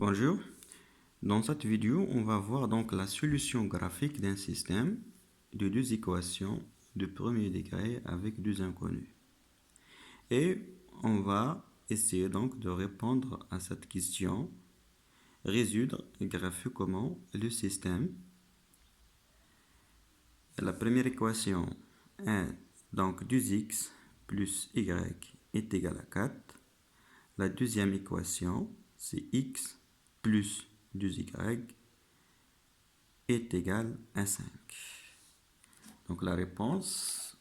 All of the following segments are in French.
Bonjour, dans cette vidéo, on va voir donc la solution graphique d'un système de deux équations de premier degré avec deux inconnus. Et on va essayer donc de répondre à cette question, résoudre graphiquement le système. La première équation est donc 2x plus y est égal à 4. La deuxième équation, c'est x plus 2y est égal à 5. Donc la réponse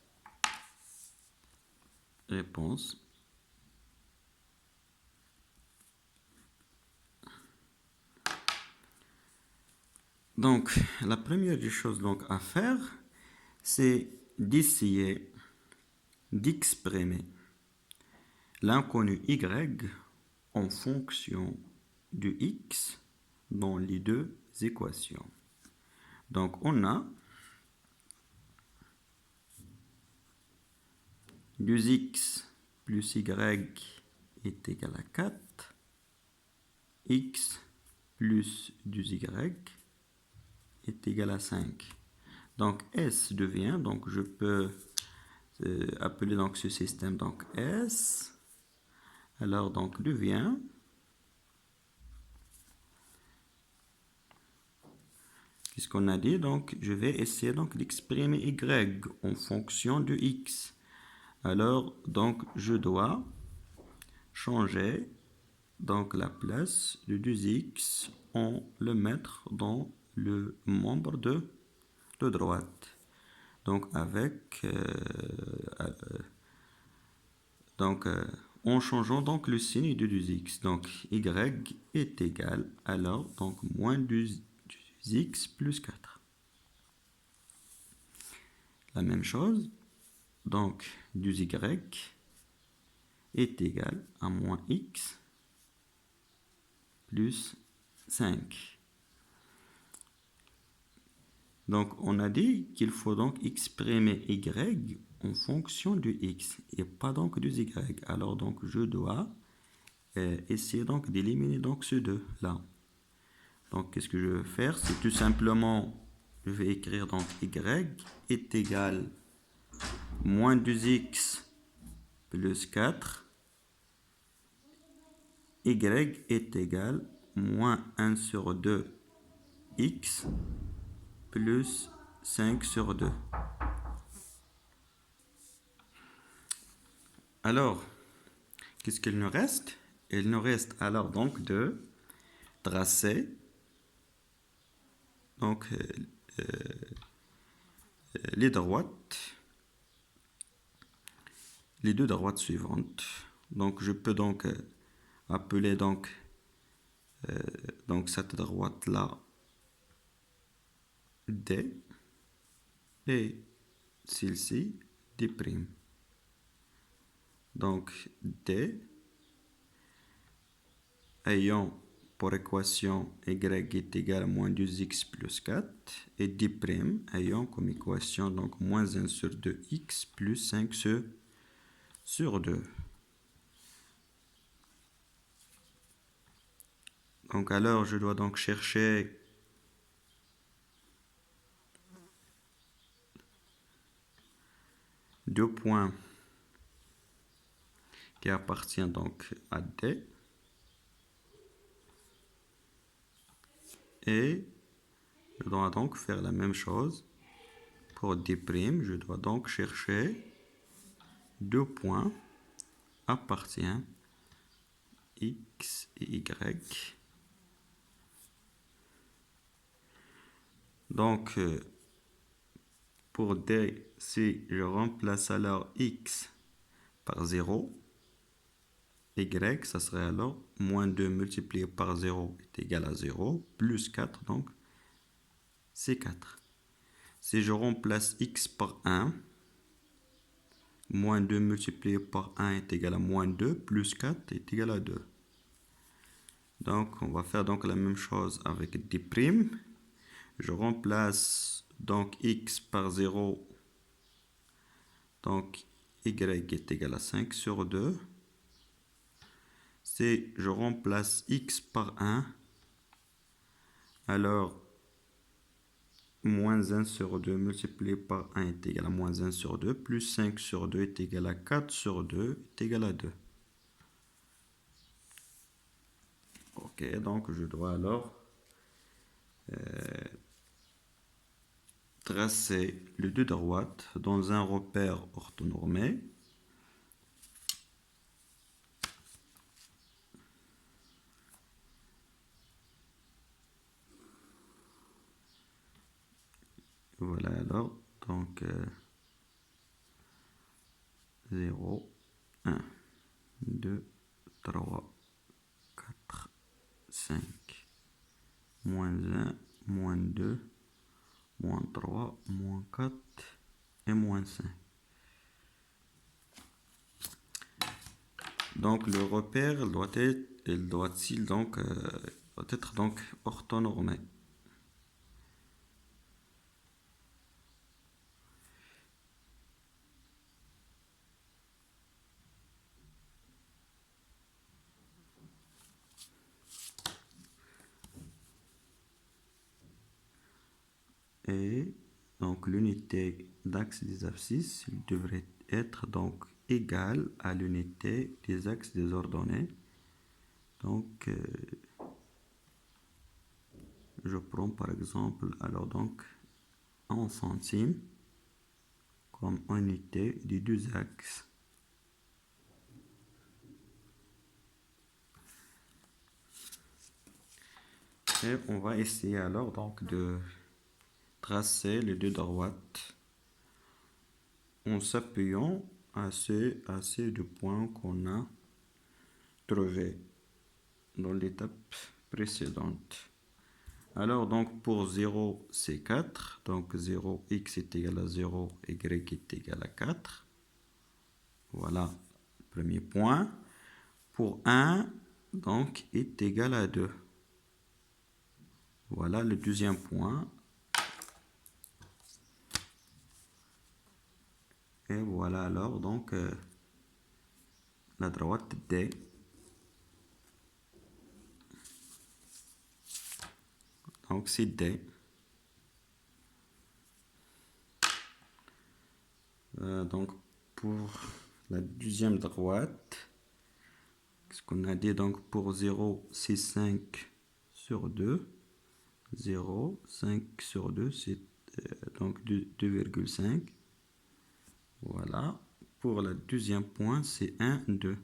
donc la première des choses donc à faire, c'est d'essayer d'exprimer l'inconnu y en fonction de x dans les deux équations. Donc on a 2x plus y est égal à 4, x plus 2y est égal à 5. Donc S devient, donc je peux appeler donc ce système donc S. Alors donc devient qu'est-ce qu'on a dit? Donc je vais essayer donc d'exprimer y en fonction de x. Alors donc je dois changer donc la place de 2x en le mettre dans le membre de droite. Donc avec en changeant donc le signe de 2x. Donc y est égal alors donc moins 2x plus 4. La même chose, donc 2y est égal à moins x plus 5. Donc on a dit qu'il faut donc exprimer y en fonction de x et pas donc de y. Alors donc je dois essayer donc d'éliminer donc ce 2 là. Donc qu'est-ce que je vais faire? C'est tout simplement, je vais écrire donc y est égal moins 2x plus 4. Y est égal moins 1 sur 2 x plus 5 sur 2. Alors, qu'est-ce qu'il nous reste? Il nous reste alors donc de tracer donc les deux droites suivantes. Donc je peux donc appeler donc cette droite là D et celle-ci D'. Donc D ayant pour équation y est égal à moins 2x plus 4 et D' ayant comme équation donc moins 1 sur 2x plus 5 sur 2. Donc alors je dois donc chercher deux points qui appartiennent donc à D et je dois donc faire la même chose pour D'. Je dois donc chercher deux points appartiennent x et y. Donc pour D, si je remplace alors x par 0, y, ça serait alors moins 2 multiplié par 0 est égal à 0, plus 4, donc c'est 4. Si je remplace x par 1, moins 2 multiplié par 1 est égal à moins 2, plus 4 est égal à 2. Donc on va faire donc la même chose avec D'. Je remplace donc x par 0, donc y est égal à 5 sur 2. Si je remplace x par 1, Alors, moins 1 sur 2 multiplié par 1 est égal à moins 1 sur 2, plus 5 sur 2 est égal à 4 sur 2 est égal à 2. Ok, donc je dois alors tracer le de droite dans un repère orthonormé. Voilà alors, donc 0, 1, 2, 3, 4, 5, moins 1, moins 2, moins 3, moins 4 et moins 5. Donc le repère doit être donc orthonormé. Et donc l'unité d'axe des abscisses devrait être donc égale à l'unité des axes des ordonnées. Donc je prends par exemple alors donc 1 centime comme unité des deux axes. Et on va essayer alors donc de tracer les deux droites en s'appuyant à ces deux points qu'on a trouvés dans l'étape précédente. Alors donc pour 0 c'est 4, donc 0 x est égal à 0, y est égal à 4. Voilà le premier point. Pour 1 donc est égal à 2. Voilà le deuxième point. Et voilà alors donc la droite D. Donc c'est D. Donc pour la deuxième droite, ce qu'on a dit donc pour 0 c'est 5 sur 2. 0, 5 sur 2 c'est donc 2,5. Voilà. Pour le deuxième point c'est 1, 2.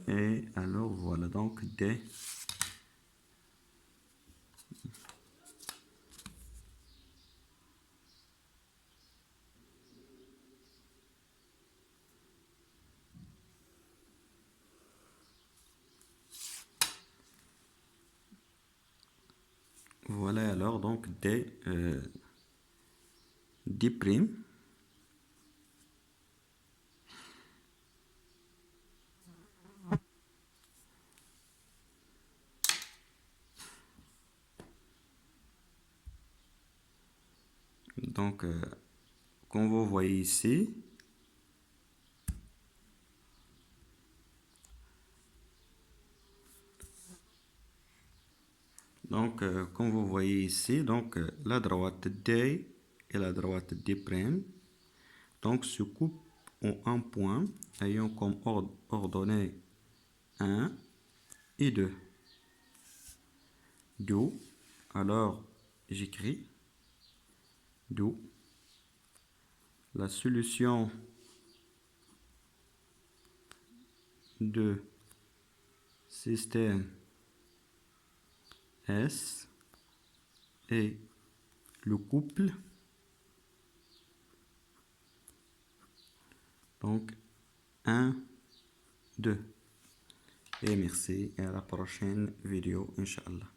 Et alors voilà donc D. Voilà alors donc D, D'. Donc comme vous voyez ici, donc comme vous voyez ici, donc la droite D et la droite D' donc se coupent en un point ayant comme ordonnées 1 et 2. D'où, alors j'écris, d'où la solution de système S et le couple donc 1, 2. Et merci et à la prochaine vidéo, Inch'Allah.